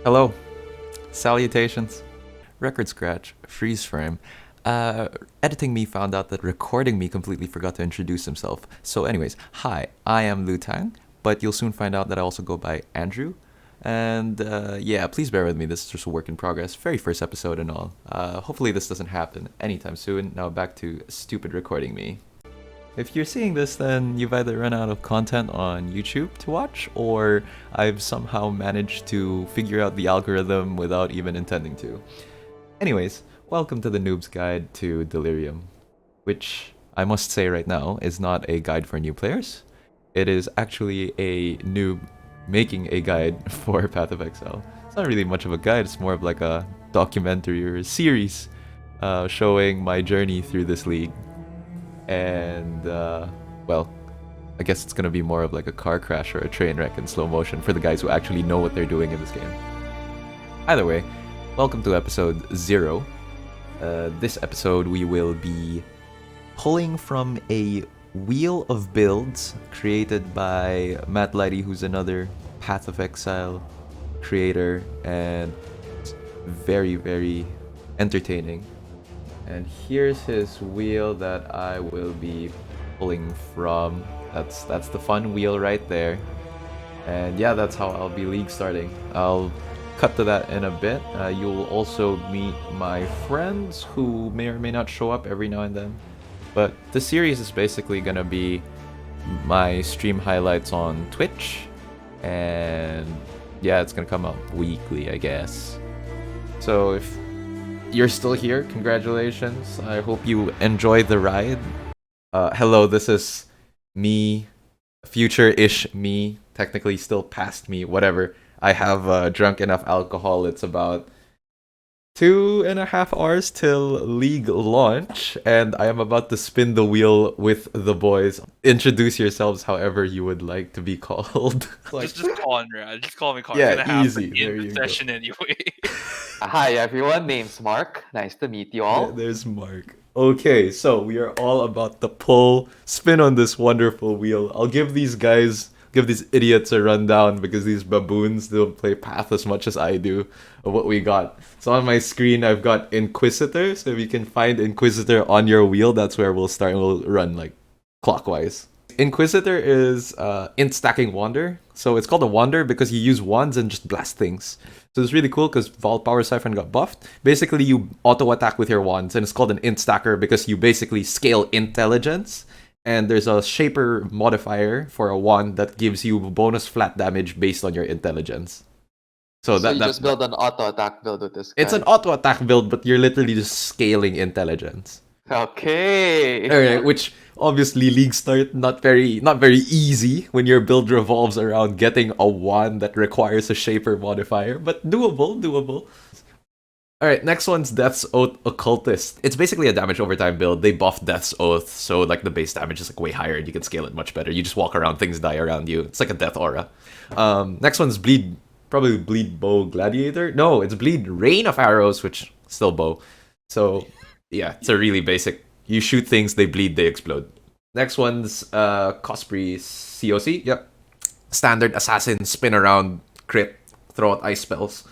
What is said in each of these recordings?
Hello, salutations. Record scratch, freeze frame. Editing me found out that recording me completely forgot to introduce himself. So, anyways, hi, I am Lu Tang, but you'll soon find out that I also go by Andrew. And yeah, please bear with me. This is just a work in progress, very first episode and all. Hopefully, this doesn't happen anytime soon. Now, back to stupid recording me. If you're seeing this, then you've either run out of content on YouTube to watch, or I've somehow managed to figure out the algorithm without even intending to. Anyways, welcome to the Noob's Guide to Delirium, which I must say right now is not a guide for new players. It is actually a noob making a guide for Path of Exile. It's not really much of a guide, it's more of like a documentary or a series showing my journey through this league. And well, I guess it's gonna be more of like a car crash or a train wreck in slow motion for the guys who actually know what they're doing in this game. Either way, welcome to episode 0. This episode we will be pulling from a wheel of builds created by Matt Lighty, who's another Path of Exile creator, and it's very, very entertaining. And here's his wheel that I will be pulling from. That's the fun wheel right there. And yeah, that's how I'll be league starting. I'll cut to that in a bit. You'll also meet my friends who may or may not show up every now and then. But the series is basically gonna be my stream highlights on Twitch. And yeah, it's gonna come out weekly, I guess. So if you're still here, congratulations. I hope you enjoy the ride. Hello, this is me, future-ish me, technically still past me, whatever. I have drunk enough alcohol. It's about 2.5 hours till league launch, and I am about to spin the wheel with the boys. Introduce yourselves however you would like to be called. Just Conrad. Just call me Conrad. Yeah, It's gonna easy. happen There in you the go. session anyway. Hi everyone, name's Mark. Nice to meet you all. There's Mark. Okay, so we are all about to pull, spin on this wonderful wheel. I'll give these idiots a rundown because these baboons don't play Path as much as I do of what we got. So on my screen, I've got Inquisitor. So if you can find Inquisitor on your wheel, that's where we'll start and we'll run like clockwise. Inquisitor is int stacking Wander. So it's called a Wander because you use wands and just blast things. So it's really cool because Vault Power Siphon got buffed. Basically, you auto-attack with your wands, and it's called an int stacker because you basically scale intelligence. And there's a shaper modifier for a wand that gives you bonus flat damage based on your intelligence. So you just build an auto attack build with this guy. It's an auto-attack build, but you're literally just scaling intelligence. Okay. Alright, which obviously league start not very easy when your build revolves around getting a wand that requires a shaper modifier, but doable. Alright, next one's Death's Oath Occultist. It's basically a damage over time build. They buffed Death's Oath, so like the base damage is like way higher and you can scale it much better. You just walk around, things die around you. It's like a death aura. Next one's probably Bleed Bow Gladiator. No, it's Bleed Rain of Arrows, which still bow. So yeah, it's a really basic. You shoot things, they bleed, they explode. Next one's Cosprey COC. Yep. Standard assassin, spin around, crit, throw out ice spells.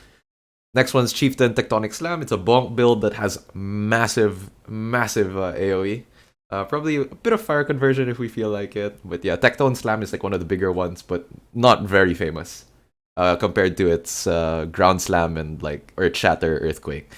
Next one's Chieftain Tectonic Slam. It's a bonk build that has massive AoE. Probably a bit of fire conversion if we feel like it. But yeah, Tectone Slam is like one of the bigger ones, but not very famous compared to its Ground Slam and like Earth Shatter, Earthquake.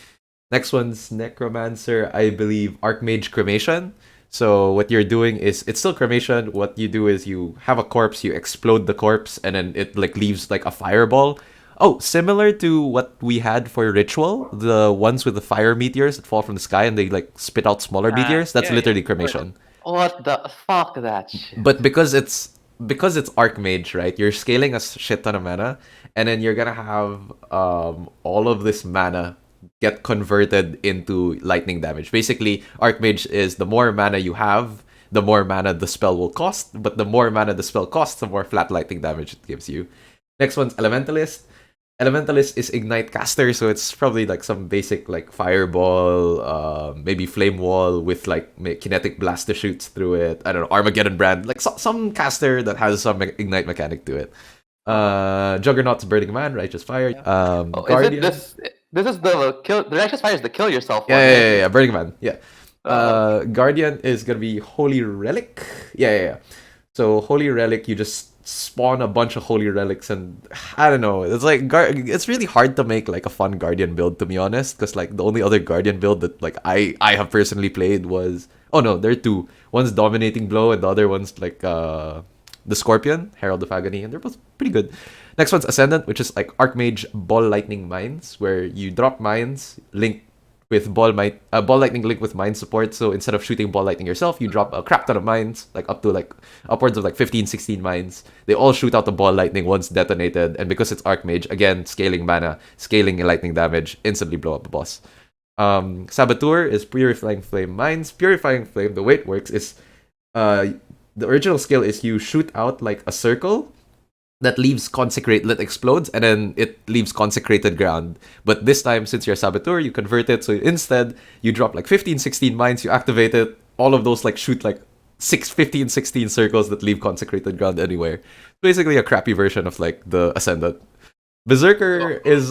Next one's Necromancer, I believe Archmage Cremation. So what you're doing is, it's still cremation. What you do is you have a corpse, you explode the corpse, and then it like leaves like a fireball. Oh, similar to what we had for Ritual, the ones with the fire meteors that fall from the sky and they like spit out smaller meteors. That's literally cremation. What the fuck that shit? But because it's Archmage, right? You're scaling a shit ton of mana, and then you're gonna have all of this mana get converted into lightning damage. Basically, Archmage is the more mana you have, the more mana the spell will cost, but the more mana the spell costs, the more flat lightning damage it gives you. Next one's Elementalist. Elementalist is Ignite Caster, so it's probably like some basic like Fireball, maybe Flame Wall with like Kinetic Blast that shoots through it. I don't know, Armageddon Brand, like some caster that has some Ignite mechanic to it. Juggernaut's Burning Man, Righteous Fire. Oh, is it Guardian. this? This is the kill. The Righteous Fire is the kill yourself one. Yeah, Burning Man. Yeah. Oh. Guardian is gonna be Holy Relic. Yeah. So Holy Relic, you just spawn a bunch of Holy Relics, and I don't know. It's like it's really hard to make like a fun Guardian build, to be honest, because like the only other Guardian build that like I have personally played was, oh no, there are two. One's Dominating Blow, and the other one's like the Scorpion, Herald of Agony, and they're both pretty good. Next one's Ascendant, which is like Archmage Ball Lightning Mines, where you drop mines, link with ball lightning linked with mine support. So instead of shooting ball lightning yourself, you drop a crap ton of mines, like up to like upwards of like 15, 16 mines. They all shoot out the ball lightning once detonated, and because it's Archmage, again, scaling mana, scaling lightning damage, instantly blow up the boss. Saboteur is Purifying Flame Mines. Purifying Flame, the way it works is the original skill is you shoot out like a circle that explodes, and then it leaves consecrated ground. But this time, since you're a Saboteur, you convert it, so instead you drop like 15, 16 mines, you activate it, all of those like shoot like 15, 16 circles that leave consecrated ground anywhere. Basically a crappy version of like the Ascendant. Berserker is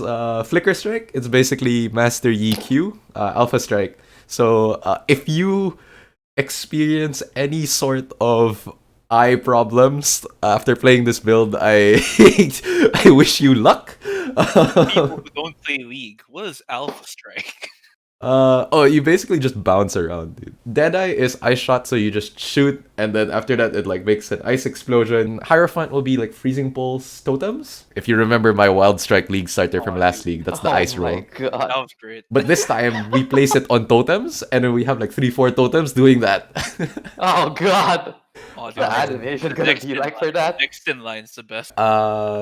Flicker Strike. It's basically Master Yi Q, Alpha Strike. So if you experience any sort of eye problems after playing this build, I I wish you luck. People who don't play League, what is Alpha Strike? You basically just bounce around, dude. Deadeye is Ice Shot, so you just shoot, and then after that it like makes an ice explosion. Hierophant will be like Freezing Pulse Totems. If you remember my Wild Strike League starter from last league, that's the ice roll. God. That was great. But this time we place it on totems, and then we have like 3-4 totems doing that. Oh God. Oh, dude, The animation gonna be like for that. Next in line is the best.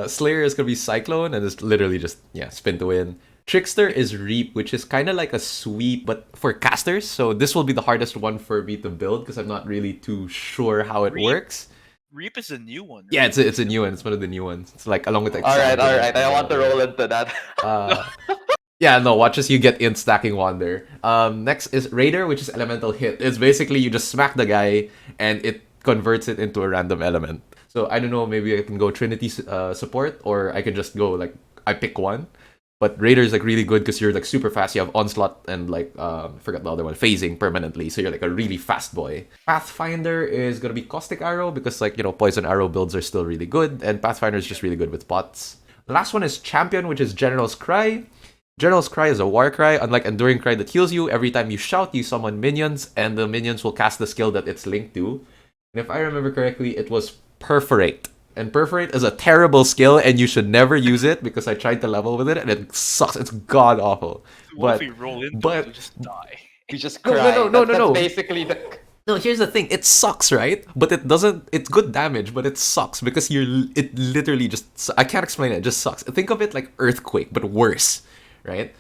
Slayer is gonna be Cyclone, and it's literally just spin to win. Trickster is Reap, which is kind of like a sweep, but for casters. So this will be the hardest one for me to build because I'm not really too sure how it works. Reap is a new one. Right? Yeah, it's a new one. It's one of the new ones. It's like along with like. All right. I want to roll into that. Yeah, no, watch as you get in stacking Wander. Next is Raider, which is Elemental Hit. It's basically you just smack the guy and it converts it into a random element. So I don't know, maybe I can go Trinity support, or I can just go like I pick one. But Raider is like really good because you're like super fast. You have Onslaught and like forgot the other one, Phasing permanently. So you're like a really fast boy. Pathfinder is gonna be Caustic Arrow because like Poison Arrow builds are still really good, and Pathfinder is just really good with pots. The last one is Champion, which is General's Cry. General's Cry is a war cry, unlike Enduring Cry that heals you. Every time you shout, you summon minions, and the minions will cast the skill that it's linked to. And if I remember correctly, it was Perforate. And Perforate is a terrible skill, and you should never use it because I tried to level with it, and it sucks. It's god awful. What if we roll into it, we just die? You just No, cry. no. That's basically the. No, here's the thing. It sucks, right? But it doesn't. It's good damage, but it sucks because it literally just. I can't explain it. It just sucks. Think of it like Earthquake, but worse, right?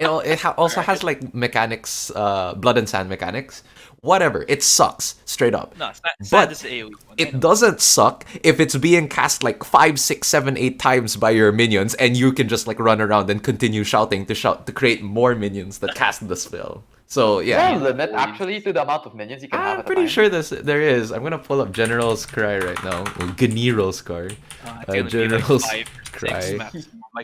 It also has like mechanics, blood and sand mechanics. Whatever, it sucks straight up. No, But is the AoE one. it doesn't suck if it's being cast like 5, 6, 7, 8 times by your minions, and you can just like run around and continue shouting to create more minions that cast the spell. So yeah. Is there a limit actually to the amount of minions you can have I'm at a pretty time? sure there is. I'm gonna pull up General's Cry right now. Or General's Cry. General's Cry.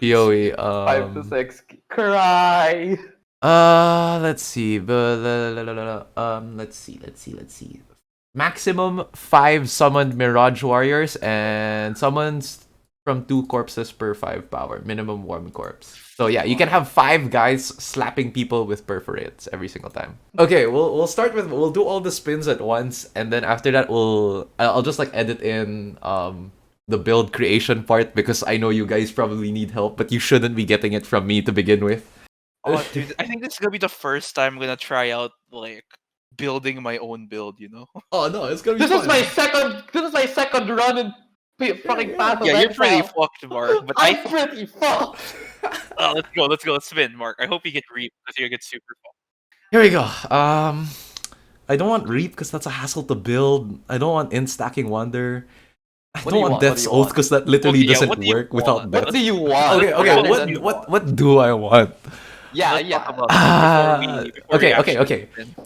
PoE. 5 to 6. Cry. Let's see. Let's see. Maximum 5 summoned Mirage Warriors and summons from 2 corpses per 5 power. Minimum 1 corpse. So yeah, you can have 5 guys slapping people with perforates every single time. Okay, we'll start with we'll do all the spins at once, and then after that I'll just like edit in the build creation part because I know you guys probably need help, but you shouldn't be getting it from me to begin with. Oh, dude, I think this is gonna be the first time I'm gonna try out like building my own build. Oh no, it's gonna be This fun. is my second run in fucking Path of Yeah, you're pretty Exile. fucked, Mark. But I'm pretty fucked. let's go, let's spin, Mark. I hope you get Reap because you get super fucked. Here we go. I don't want Reap because that's a hassle to build. I don't want stacking Wander. I What don't do you want want? Death's What do you Oath want? because that literally Okay, yeah, doesn't what do you work without want? Death. What do you want? Okay. What do I want? Yeah, Let's yeah. talk about that before we actually Okay. spin.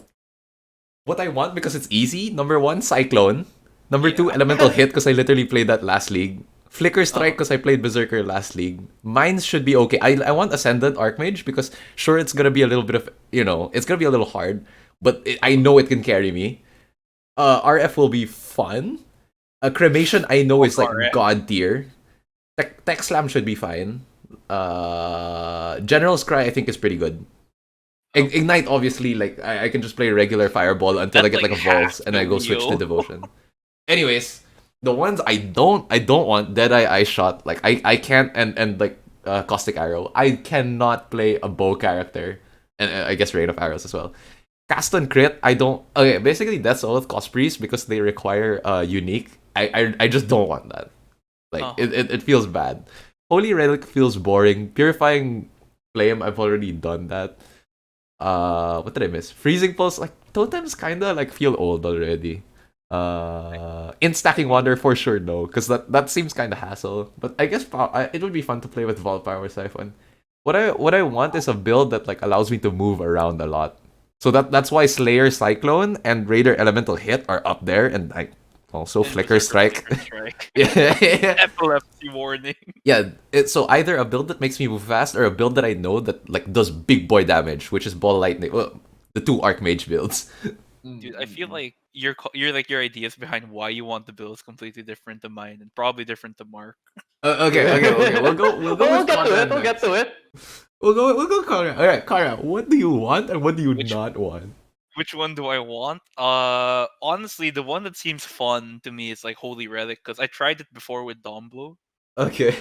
What I want because it's easy. Number 1, Cyclone. Number Yeah. 2, Elemental Hit because I literally played that last league. Flicker Strike because I played Berserker last league. Mine should be okay. I want Ascendant Archmage because sure it's gonna be a little bit of it's gonna be a little hard, but I know it can carry me. RF will be fun. Cremation I know is like RF. god tier. Tech Slam should be fine. General's Cry I think is pretty good. Ignite obviously like I can just play regular Fireball until I That's get like a like Volts half and I the go switch to wheel. Devotion. Anyways, the ones I don't want Deadeye Eye Shot. Like I can't and like Caustic Arrow. I cannot play a bow character and I guess Rain of Arrows as well. Cast on Crit, I don't. Okay, basically that's all with Cospreys because they require unique. I just don't want that. Like it feels bad. Holy Relic feels boring. Purifying Flame, I've already done that. What did I miss? Freezing Pulse, like Totems kinda like feel old already. In Stacking Wander for sure no, because that seems kind of hassle. But I guess it would be fun to play with Vault Power Siphon. What I want is a build that like allows me to move around a lot. So that's why Slayer Cyclone and Raider Elemental Hit are up there, and I also And Flicker Berserker Strike. Flicker Strike. Yeah. Epilepsy warning. Yeah, it's so either a build that makes me move fast or a build that I know that like does big boy damage, which is Ball Lightning. Well, the two Archmage builds. Dude, I feel like your ideas behind why you want the build is completely different to mine and probably different to Mark. Okay. We'll go We'll with get to Conrad it. We'll get next. to it. We'll go Conrad. All right, Conrad. What do you want and what do you Which- not want? Which one do I want? Honestly, the one that seems fun to me is like Holy Relic because I tried it before with Domblo. Okay.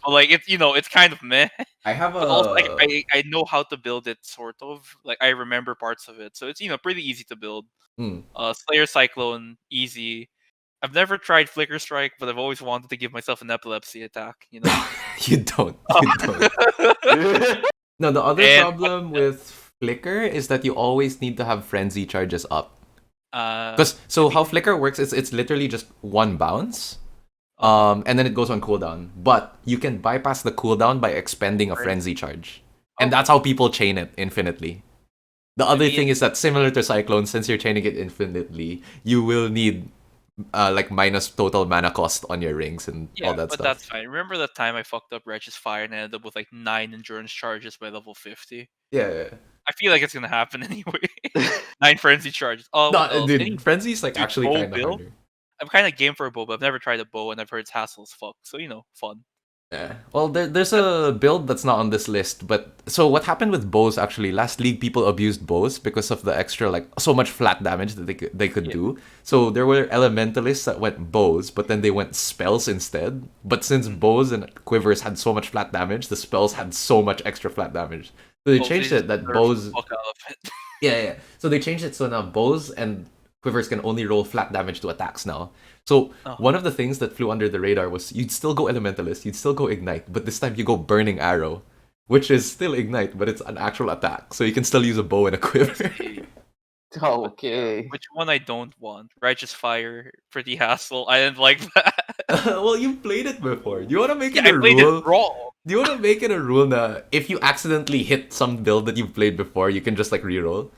But like it's kind of meh. I have But also like a I know how to build it sort of. Like I remember parts of it. So it's pretty easy to build. Hmm. Slayer Cyclone, easy. I've never tried Flicker Strike, but I've always wanted to give myself an epilepsy attack, You don't. You don't. No, the other And- problem with Flicker is that you always need to have frenzy charges up. Uh, Because how Flicker works is it's literally just one bounce. And then it goes on cooldown. But you can bypass the cooldown by expending a frenzy charge. And that's how people chain it infinitely. The other thing is that similar to Cyclone, since you're chaining it infinitely, you will need like minus total mana cost on your rings and yeah, all that but stuff. that's fine. Remember that time I fucked up Righteous Fire and ended up with like 9 endurance charges by level 50? Yeah. I feel like it's gonna happen anyway. 9 frenzy charges. Oh, No, what else? dude, frenzy's like Dude, actually bow kind of build? harder. I'm kind of game for a bow, but I've never tried a bow, and I've heard it's hassle as fuck. So fun. Yeah. Well, there's a build that's not on this list, but so what happened with bows actually? Last league, people abused bows because of the extra like so much flat damage that they could do. So there were elementalists that went bows, but then they went spells instead. But since bows and quivers had so much flat damage, the spells had so much extra flat damage. So they changed it that bows. Fuck out of it. Yeah. So they changed it so now bows and quivers can only roll flat damage to attacks now. So one of the things that flew under the radar was you'd still go Elementalist, you'd still go Ignite, but this time you go Burning Arrow, which is still Ignite, but it's an actual attack. So you can still use a bow and a quiver. Okay. Which one I don't want? Righteous Fire, pretty hassle. I didn't like that. Well, you played it before. Do you want to make it I a played rule? it wrong. Do you want to make it a rule that if you accidentally hit some build that you've played before, you can just like reroll?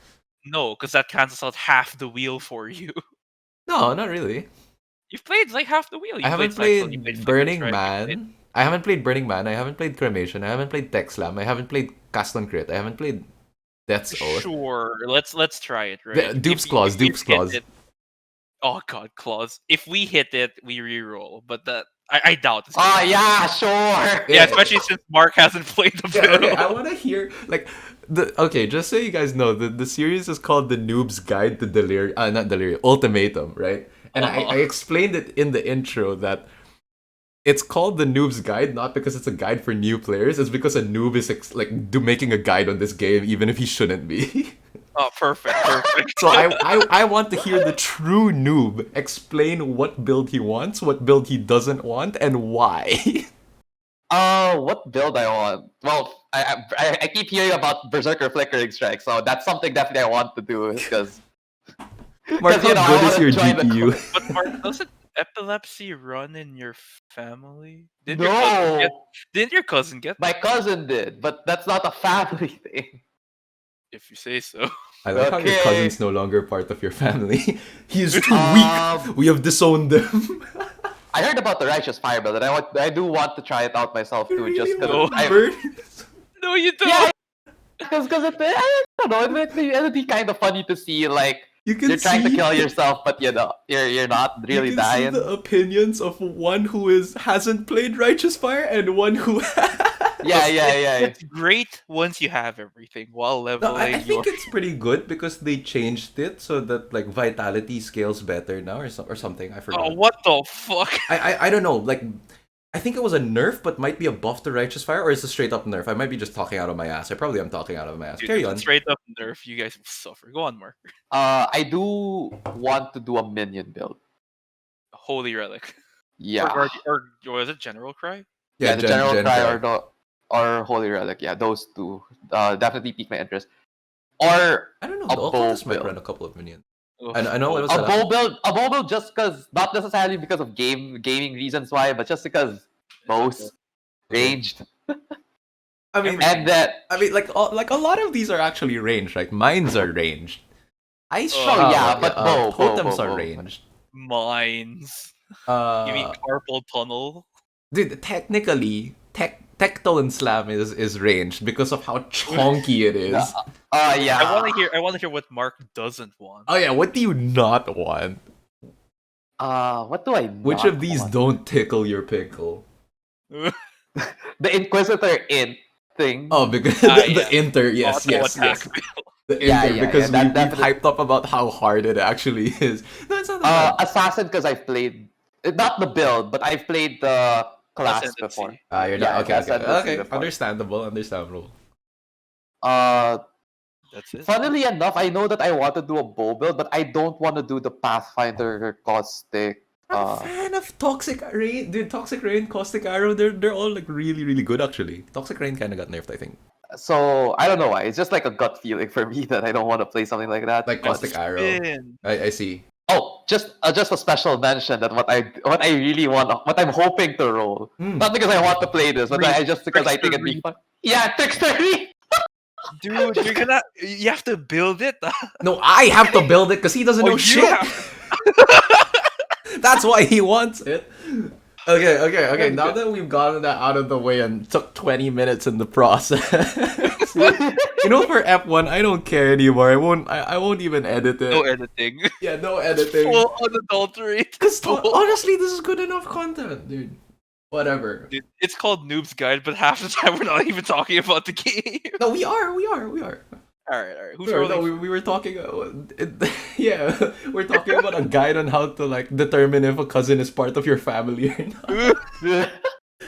No, because that cancels out half the wheel for you. No, not really. You've played like half the wheel. I haven't Cyclone, you played Flicker Burning Strike, you played- Man. I haven't played Burning Man. I haven't played Cremation. I haven't played Tech Slam. I haven't played Cast on Crit. I haven't played Death's Oath. Sure, let's try it. Right? Dupe's If Claws. we Dupe's hit Claws. it- Oh god, claws. If we hit it, we reroll. But that I doubt. It's gonna Oh happen. yeah, sure. Yeah, especially since Mark hasn't played the Yeah, build. okay, I want to hear like okay, just so you guys know, the series is called The Noob's Guide to Delirium, not Delirium, Ultimatum, right? And I explained it in the intro that it's called The Noob's Guide not because it's a guide for new players, it's because a noob is making a guide on this game even if he shouldn't be. Oh, perfect. So I want to hear the true noob explain what build he wants, what build he doesn't want, and why. What build I want? Well, I keep hearing about Berserker Flickering Strike, so that's something definitely I want to do because. Mark, how good I is your wanna join the GPU? But Mark, doesn't epilepsy run in your family? Didn't your cousin get? My cousin did, but that's not a family thing. If you say so. I like how your Okay. cousin's no longer part of your family. He is too weak. We have disowned them. I heard about the Righteous Fire build, and I do want to try it out myself You too, really just No. want because to burn? No, you don't. yeah, because I don't know, it'd be kind of funny to see like You can you're trying to see kill yourself, but you know you're not really you can see dying. the opinions of one who hasn't played Righteous Fire and one who Yeah. It's great once you have everything while No, leveling I your. think it's pretty good because they changed it so that like vitality scales better now or something. I Oh, forgot. what the fuck? I don't know. Like I think it was a nerf, but might be a buff to Righteous Fire, or it's a straight up nerf. I might be just talking out of my ass. I probably am talking out of my ass. Dude, Carry if on. it's straight up nerf, you guys will suffer. Go on, Mark. I do want to do a minion build. Holy Relic. Yeah, Or was it General Cry? yeah, the Gen- General Gen Cry Cry. or Holy Relic. Yeah, those two definitely pique my interest. Or I don't know. a The bow Occultist might build. run a couple of minions. Oof, I know what was A that? bow build, just because not necessarily because of gaming reasons why, but just because bows Okay. ranged I mean, Everything. and that. like a lot of these are actually ranged. Like mines are ranged. Ice Oh, Shot, yeah, but bow, totems bow, are bow. ranged. Mines. You mean Uh, carpal tunnel? dude, technically, Tectone Slam is ranged because of how chonky it is. Yeah. I want to hear what Mark doesn't want. Oh yeah, what do you not want? What do I? Which not of these want? don't tickle your pickle? The Inquisitor int thing. Oh, because Ah, the yeah. Inter, yes, Auto yes, attack yes. build. The Yeah, Inter, yeah, because yeah, that we've definitely- hyped up about how hard it actually is. No, it's not that bad. Assassin because I've played not the build, but I've played the class Ascendancy. before. You're yeah, not okay. that's Okay, Ascendancy okay. before. Understandable. That's it. Funnily enough, I know that I want to do a bow build, but I don't want to do the Pathfinder caustic. I'm a fan of Toxic Rain, dude. Toxic Rain, Caustic Arrow, they're all like really good actually. Toxic Rain kind of got nerfed, I think. So I don't know why. It's just like a gut feeling for me that I don't want to play something like that. Like Caustic Arrow. Spin. I see. Oh, just a special mention that what I really want, what I'm hoping to roll. Hmm. Not because I want to play this, but Reap. I just because I think it'd be Reap. fun. Yeah, Trickster Reap! Dude, you have to build it. No, I have to build it because he doesn't Oh, know you shit. have- That's why he wants it. Okay. Now that we've gotten that out of the way and took 20 minutes in the process, you know, for F1, I don't care anymore. I won't even edit it. No editing. Yeah, no editing. Full unadulterated. Because honestly, this is good enough content, dude. Whatever. Dude, it's called Noob's Guide, but half the time we're not even talking about the game. No, we are. Alright. Who's Sure, rolling? no, we were talking. Yeah, we're talking about a guide on how to like determine if a cousin is part of your family or not.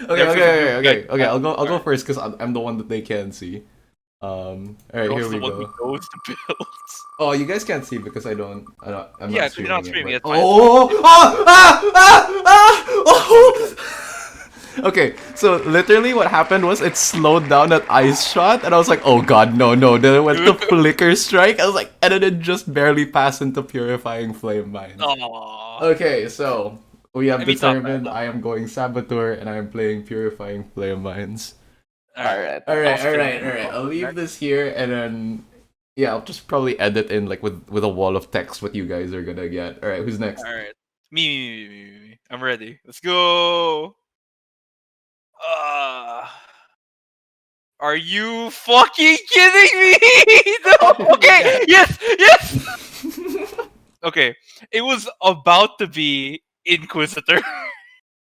Okay. I'll go first because I'm the one that they can see. All right, You're here also we the one go. who knows the builds. Oh, you guys can't see because I'm Yeah, not you're not streaming streaming, it. it's fine. Oh! Okay, so literally what happened was it slowed down at Ice Shot, and I was like, oh god, no. Then it went to Flicker Strike. I was like, and then it just barely passed into Purifying Flame Mine. Aww. Okay, so we have I mean, it's not determined bad, I am going Saboteur and I am playing Purifying Flame Mines. Alright. Alright. I'll leave this here and then yeah, I'll just probably edit in like with a wall of text what you guys are gonna get. Alright, who's next? Alright. Me. I'm ready. Let's go. Are you fucking kidding me? No, okay, yes. Okay, it was about to be Inquisitor.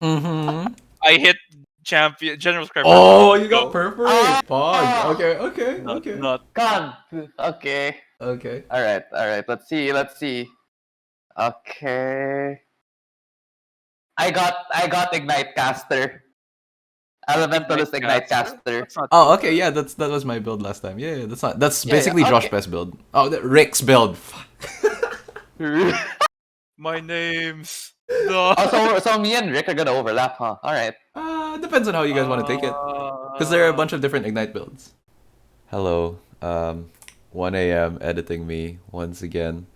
Mm-hmm. I hit champion General Scrap. Oh, you got Perforate! Ah! Pog. Okay. Not God. Okay. Okay. Alright. Let's see. Okay. I got Ignite Caster. Elementalist Ignite Caster. That's not Oh, okay, yeah, that was my build last time. Yeah, that's Yeah, basically okay. Josh Best build. Oh, Rick's build. my name's no. So me and Rick are gonna overlap, huh? Alright. Depends on how you guys want to take it. Because there are a bunch of different Ignite builds. Hello, 1 a.m. editing me once again.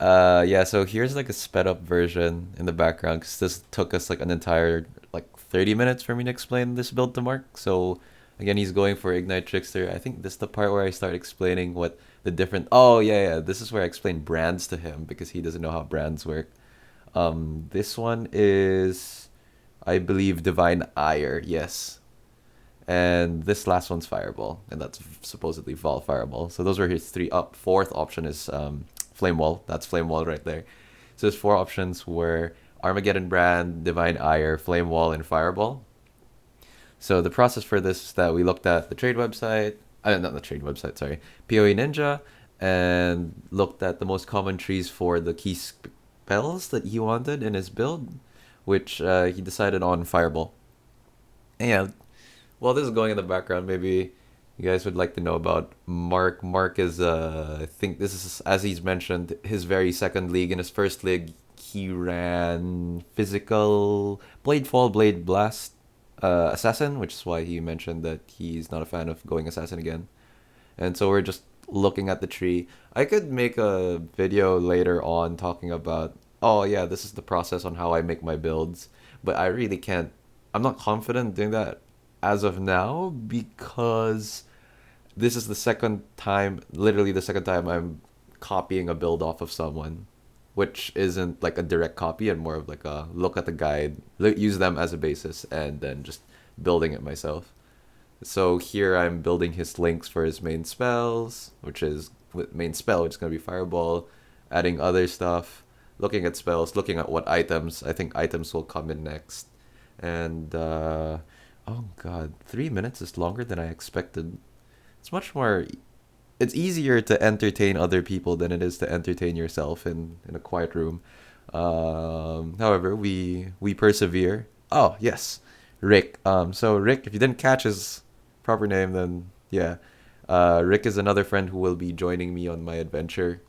Yeah, so here's like a sped up version in the background because this took us like an entire like 30 minutes for me to explain this build to Mark. So again, he's going for Ignite Trickster. I think this is the part where I start explaining what the different. Oh yeah, this is where I explain brands to him because he doesn't know how brands work. This one is, I believe, Divine Ire. Yes. And this last one's Fireball, and that's supposedly Vol Fireball. So those were his three. Up fourth option is Flame Wall. That's Flame Wall right there. So his four options were Armageddon Brand, Divine Ire, Flame Wall, and Fireball. So the process for this is that we looked at the trade website, not the trade website, sorry, PoE Ninja, and looked at the most common trees for the key spells that he wanted in his build, which he decided on Fireball. And yeah, while this is going in the background, maybe you guys would like to know about Mark. Mark is, I think this is, as he's mentioned, his very second league. In his first league, he ran physical Blade Fall, Blade Blast, Assassin, which is why he mentioned that he's not a fan of going Assassin again. And so we're just looking at the tree. I could make a video later on talking about, oh yeah, this is the process on how I make my builds, but I really can't. I'm not confident doing that as of now because this is the second time, literally the second time I'm copying a build off of someone, which isn't like a direct copy and more of like a look at the guide, use them as a basis, and then just building it myself. So here I'm building his links for his main spells, which is main spell, which is gonna be Fireball, adding other stuff, looking at spells, looking at what items. I think items will come in next, and oh god, 3 minutes is longer than I expected. It's much more. It's easier to entertain other people than it is to entertain yourself in a quiet room. However, we persevere. Oh yes, Rick. So Rick, if you didn't catch his proper name, then yeah, Rick is another friend who will be joining me on my adventure.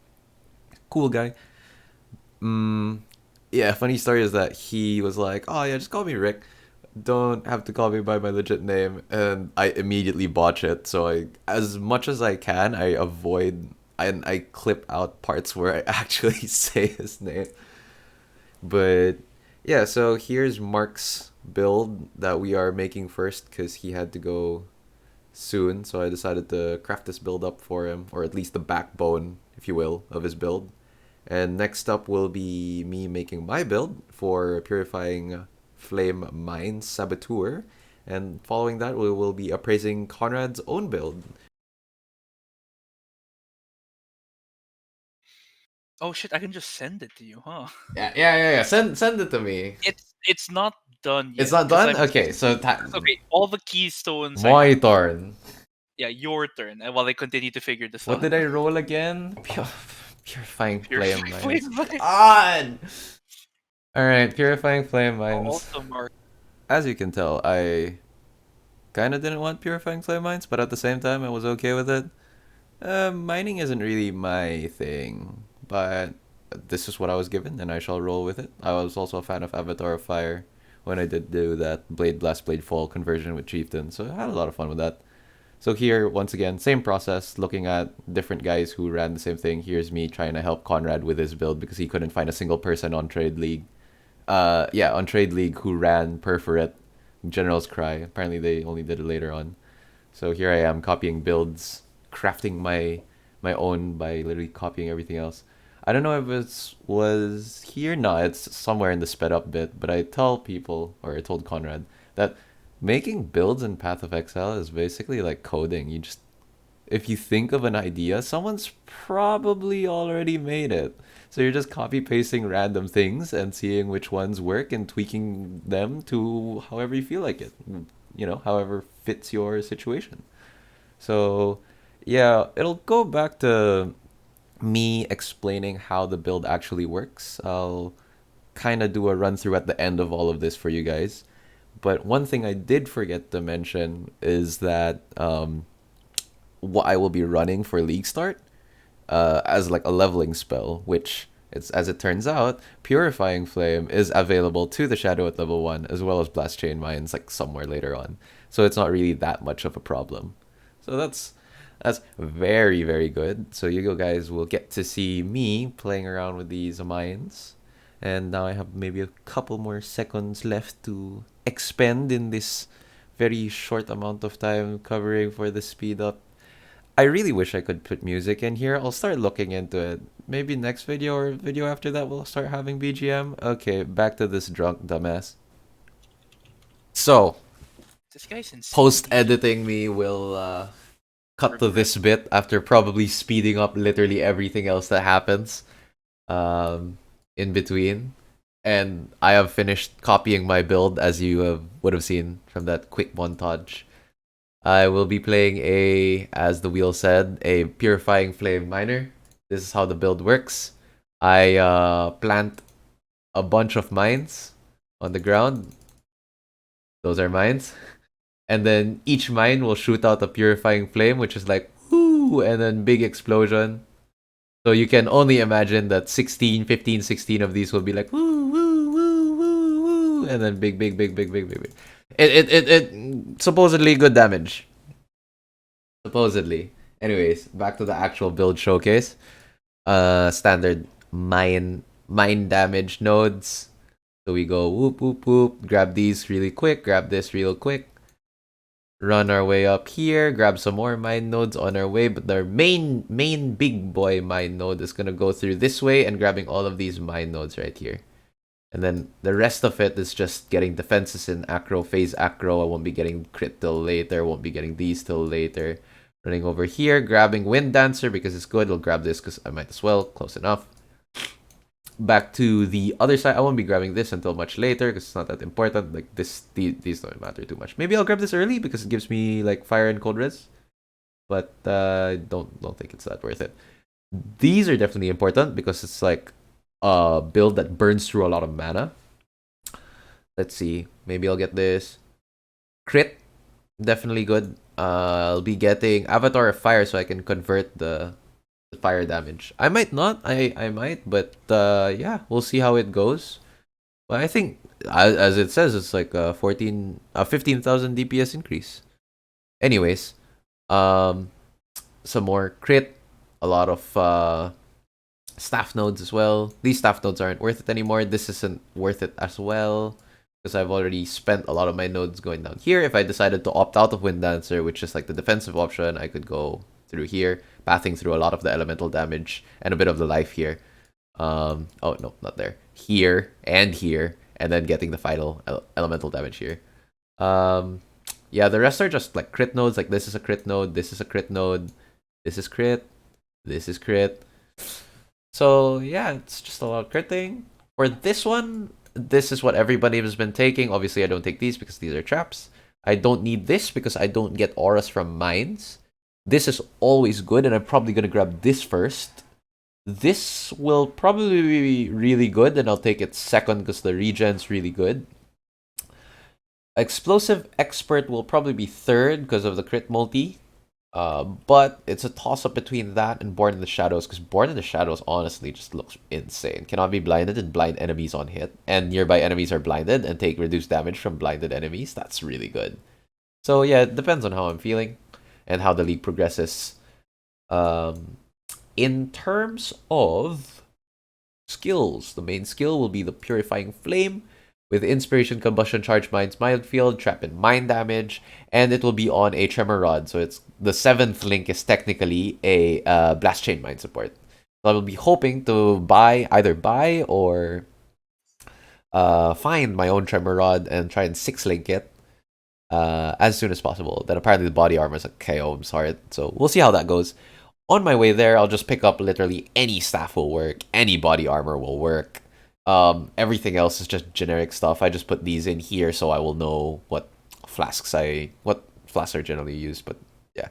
Cool guy. Mm, yeah, funny story is that he was like, "Oh yeah, just call me Rick. Don't have to call me by my legit name," and I immediately botch it. So I, as much as I can, I avoid and I clip out parts where I actually say his name. But yeah, so here's Mark's build that we are making first because he had to go soon. So I decided to craft this build up for him, or at least the backbone, if you will, of his build. And next up will be me making my build for Purifying Flame Mines Saboteur. And following that, we will be appraising Conrad's own build. Oh shit! I can just send it to you, huh? Yeah. Send it to me. It's not done It's yet not because done? I'm Okay, so okay. All the keystones I my have. turn. Yeah, your turn. And while I continue to figure this What out, did I roll again? Purifying purify Flame Mines. flame mine. God! Alright, Purifying Flame Mines. Also, Mark. As you can tell, I kind of didn't want Purifying Flame Mines, but at the same time, I was okay with it. Mining isn't really my thing, but this is what I was given, and I shall roll with it. I was also a fan of Avatar of Fire when I did do that Blade Blast, Blade Fall conversion with Chieftain, so I had a lot of fun with that. So here, once again, same process, looking at different guys who ran the same thing. Here's me trying to help Conrad with his build because he couldn't find a single person on Trade League. Yeah, on Trade League who ran Perforate, General's Cry. Apparently they only did it later on. So here I am copying builds, crafting my own by literally copying everything else. I don't know if it was here. No, it's somewhere in the sped up bit. But I tell people, or I told Conrad, that making builds in Path of Exile is basically like coding. You just, if you think of an idea, someone's probably already made it. So you're just copy pasting random things and seeing which ones work and tweaking them to however you feel like it. However fits your situation. So, yeah, it'll go back to me explaining how the build actually works. I'll kind of do a run through at the end of all of this for you guys. But one thing I did forget to mention is that what I will be running for League Start as like a leveling spell, which it's as it turns out, Purifying Flame is available to the Shadow at level 1 as well as Blast Chain Mines like somewhere later on. So it's not really that much of a problem. So that's very, very good. So you guys will get to see me playing around with these mines. And now I have maybe a couple more seconds left to expend in this very short amount of time covering for the speed up. I really wish I could put music in here. I'll start looking into it. Maybe next video or video after that we'll start having BGM. Okay, back to this drunk dumbass. So, This guy's insane. post-editing me will cut to this bit after probably speeding up literally everything else that happens in between. And I have finished copying my build, as you would have seen from that quick montage. I will be playing as the wheel said, a Purifying Flame Miner. This is how the build works. I plant a bunch of mines on the ground. Those are mines. And then each mine will shoot out a Purifying Flame, which is like, whoo, and then big explosion. So you can only imagine that 16, 15, 16 of these will be like, woo, woo, woo, woo, woo, and then big. It supposedly good damage. Supposedly. Anyways, back to the actual build showcase. Standard mine damage nodes. So we go whoop whoop whoop, grab these really quick, grab this real quick. Run our way up here, grab some more mine nodes on our way, but our main big boy mine node is gonna go through this way and grabbing all of these mine nodes right here. And then the rest of it is just getting defenses in acro, phase acro. I won't be getting crit till later, won't be getting these till later. Running over here, grabbing Wind Dancer because it's good. I'll grab this because I might as well, close enough. Back to the other side. I won't be grabbing this until much later because it's not that important. Like these don't matter too much. Maybe I'll grab this early because it gives me like fire and cold res. But don't think it's that worth it. These are definitely important because it's like a build that burns through a lot of mana. Let's see. Maybe I'll get this. Crit. Definitely good. I'll be getting Avatar of Fire so I can convert the fire damage. I might not. I might, but yeah, we'll see how it goes. But I think as it says, it's like a 15,000 DPS increase. Anyways, some more crit, a lot of staff nodes as well. These staff nodes aren't worth it anymore. This isn't worth it as well because I've already spent a lot of my nodes going down here. If I decided to opt out of Wind Dancer, which is like the defensive option, I could go through here, pathing through a lot of the elemental damage and a bit of the life here. Oh no, not there. Here, and then getting the final elemental damage here. Yeah, the rest are just like crit nodes. Like this is a crit node, this is a crit node, this is crit, this is crit. So yeah, it's just a lot of critting. For this one, this is what everybody has been taking. Obviously, I don't take these because these are traps. I don't need this because I don't get auras from mines. This is always good, and I'm probably going to grab this first. This will probably be really good, and I'll take it second because the regen's really good. Explosive Expert will probably be third because of the crit multi. But it's a toss-up between that and Born in the Shadows, because Born in the Shadows honestly just looks insane. Cannot be blinded and blind enemies on hit, and nearby enemies are blinded and take reduced damage from blinded enemies. That's really good. So yeah, it depends on how I'm feeling and how the league progresses. In terms of skills, the main skill will be the Purifying Flame, with Inspiration, Combustion, Charge Mines, Mild Field, Trap and Mine Damage, and it will be on a Tremor Rod. So it's the 7th link is technically a Blast Chain Mine support. So I will be hoping to either buy or find my own Tremor Rod and try and 6-link it as soon as possible. Then apparently the body armor is a KO, I'm sorry. So we'll see how that goes. On my way there, I'll just pick up literally any staff will work, any body armor will work. Everything else is just generic stuff. I just put these in here so I will know what flasks are generally used. But yeah,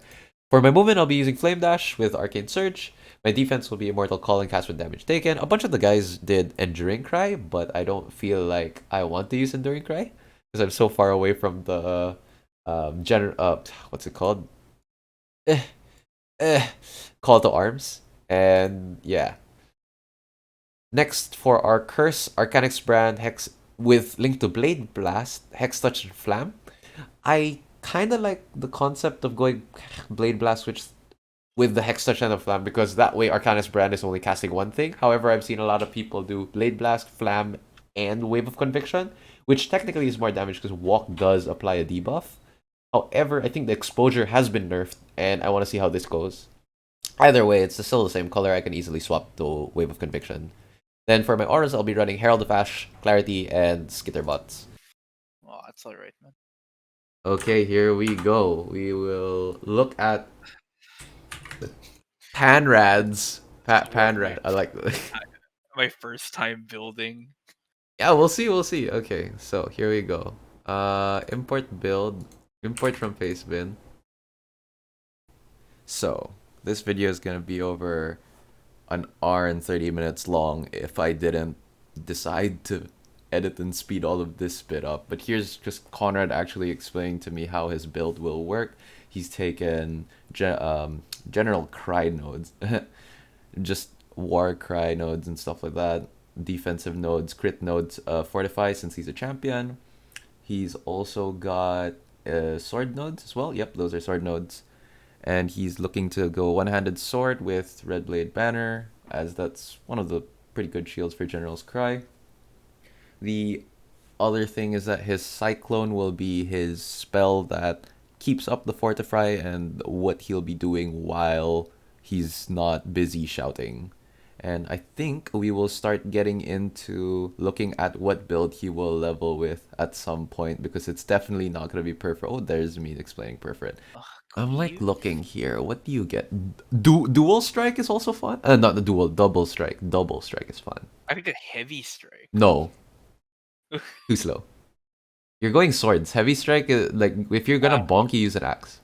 for my movement, I'll be using Flame Dash with Arcane Surge. My defense will be Immortal Call and cast with damage taken. A bunch of the guys did Enduring Cry, but I don't feel like I want to use Enduring Cry because I'm so far away from the what's it called? Call to Arms. And yeah. Next, for our Curse, Arcanix Brand, Hex with Link to Blade Blast, Hex Touch and Flam. I kind of like the concept of going Blade Blast with the Hex Touch and the Flam, because that way Arcanix Brand is only casting one thing. However, I've seen a lot of people do Blade Blast, Flam, and Wave of Conviction, which technically is more damage because Walk does apply a debuff. However, I think the exposure has been nerfed, and I want to see how this goes. Either way, it's still the same color. I can easily swap to Wave of Conviction. Then for my auras, I'll be running Herald of Ash, Clarity, and Skitterbots. Oh, that's alright, man. Okay, here we go. We will look at the Panrads. Panrad. I like My first time building. Yeah, we'll see, we'll see. Okay, so here we go. Import build. Import from Facebin. So, this video is gonna be over an hour and 30 minutes long if I didn't decide to edit and speed all of this bit up. But here's just Conrad actually explaining to me how his build will work. He's taken general cry nodes, just war cry nodes and stuff like that, defensive nodes, crit nodes, fortify since he's a champion. He's also got sword nodes as well. Yep, those are sword nodes. And he's looking to go one-handed sword with Red Blade Banner, as that's one of the pretty good shields for General's Cry. The other thing is that his Cyclone will be his spell that keeps up the Fortify and what he'll be doing while he's not busy shouting. And I think we will start getting into looking at what build he will level with at some point, because it's definitely not going to be perfect. Oh, there's me explaining perfect. I'm like looking here. What do you get? Dual strike is also fun. Not the dual, double strike. Double strike is fun. I could get heavy strike. No, too slow. You're going swords. Heavy strike is like if you're gonna bonk, you use an axe.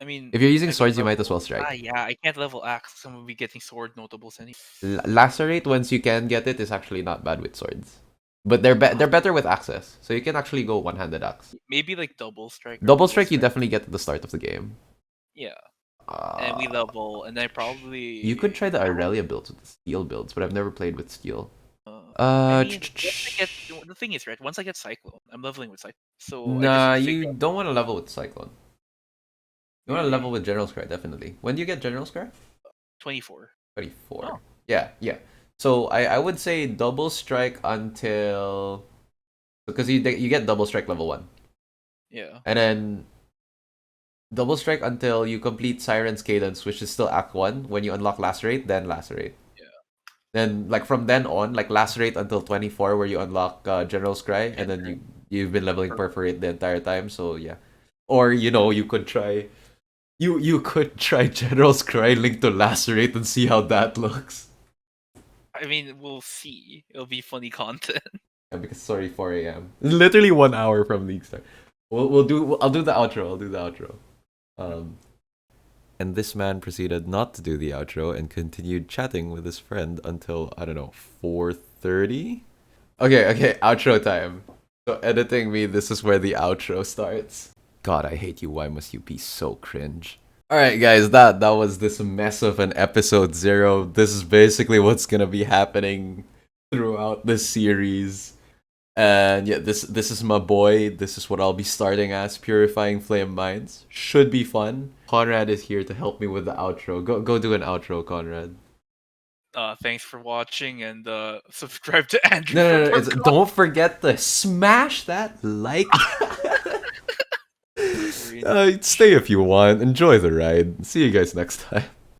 I mean, If you're using I swords, you level, might as well strike. yeah, I can't level axe. I'm gonna be getting sword notables anyway. Lacerate, once you can get it, is actually not bad with swords. But they're better with axes, so you can actually go one-handed axe. Maybe like double strike. Double strike you definitely get at the start of the game. Yeah. And we level, and then probably You could try the Aurelia builds with the steel builds, but I've never played with steel. I mean, the thing is, right? Once I get Cyclone, I'm leveling with Cyclone. So Nah, I just you don't want to level with Cyclone. You want to Really? level with General Scry, definitely. When do you get General Scry? 24. 24. Oh. Yeah. So I would say double strike until... Because you get double strike level 1. Yeah. And then double strike until you complete Siren's Cadence, which is still Act 1. When you unlock Lacerate, then Lacerate. Yeah. Then, like, from then on, like, Lacerate until 24, where you unlock General Scry, and then you've been leveling Perforate the entire time, so yeah. Or, you could try... You could try General Scry linked to Lacerate and see how that looks. I mean, we'll see. It'll be funny content. Yeah, because sorry, 4 a.m. Literally 1 hour from League Start. I'll do the outro. And this man proceeded not to do the outro and continued chatting with his friend until, I don't know, 4:30? Okay, outro time. So editing me, this is where the outro starts. God, I hate you. Why must you be so cringe? Alright guys, that was this mess of an episode 0. This is basically what's gonna be happening throughout this series. And yeah, this is my boy. This is what I'll be starting as, Purifying Flame Minds. Should be fun. Conrad is here to help me with the outro. Go do an outro, Conrad. Thanks for watching, and subscribe to Andrew. No. Don't forget to smash that like. Stay if you want. Enjoy the ride. See you guys next time.